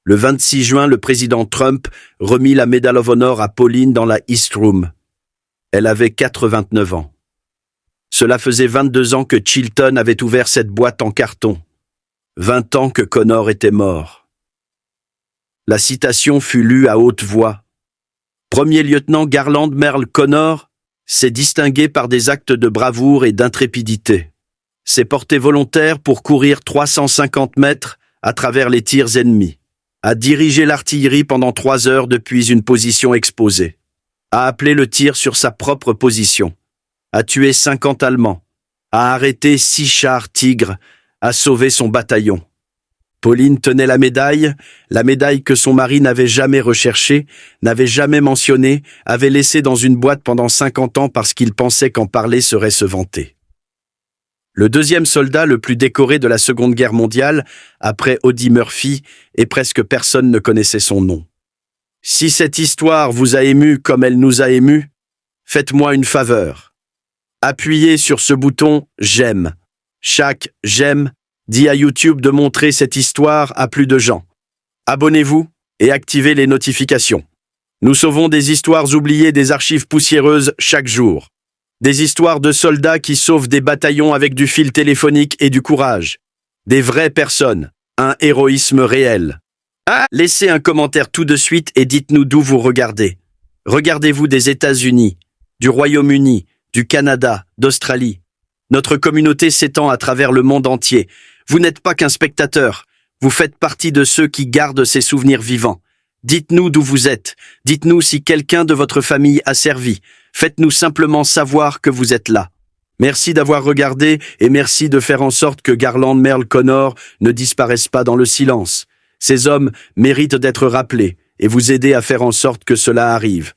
Speaker 1: Le 26 juin, le président Trump remit la Medal of Honor à Pauline dans la East Room. Elle avait 89 ans. Cela faisait 22 ans que Chilton avait ouvert cette boîte en carton. 20 ans que Connor était mort. La citation fut lue à haute voix. Premier lieutenant Garland Merle Connor s'est distingué par des actes de bravoure et d'intrépidité. S'est porté volontaire pour courir 350 mètres à travers les tirs ennemis. A dirigé l'artillerie pendant 3 heures depuis une position exposée. A appelé le tir sur sa propre position. A tué 50 Allemands. A arrêté 6 chars Tigre. A sauvé son bataillon. Pauline tenait la médaille que son mari n'avait jamais recherchée, n'avait jamais mentionnée, avait laissée dans une boîte pendant 50 ans parce qu'il pensait qu'en parler serait se vanter. Le 2e soldat le plus décoré de la Seconde Guerre mondiale, après Audie Murphy, et presque personne ne connaissait son nom. Si cette histoire vous a ému comme elle nous a émus, faites-moi une faveur. Appuyez sur ce bouton « J'aime ». Chaque « J'aime » dit à YouTube de montrer cette histoire à plus de gens. Abonnez-vous et activez les notifications. Nous sauvons des histoires oubliées des archives poussiéreuses chaque jour. Des histoires de soldats qui sauvent des bataillons avec du fil téléphonique et du courage. Des vraies personnes. Un héroïsme réel. Laissez un commentaire tout de suite et dites-nous d'où vous regardez. Regardez-vous des États-Unis, du Royaume-Uni, du Canada, d'Australie. Notre communauté s'étend à travers le monde entier. Vous n'êtes pas qu'un spectateur. Vous faites partie de ceux qui gardent ces souvenirs vivants. Dites-nous d'où vous êtes. Dites-nous si quelqu'un de votre famille a servi. Faites-nous simplement savoir que vous êtes là. Merci d'avoir regardé et merci de faire en sorte que Garland Merle Connor ne disparaisse pas dans le silence. Ces hommes méritent d'être rappelés et vous aider à faire en sorte que cela arrive.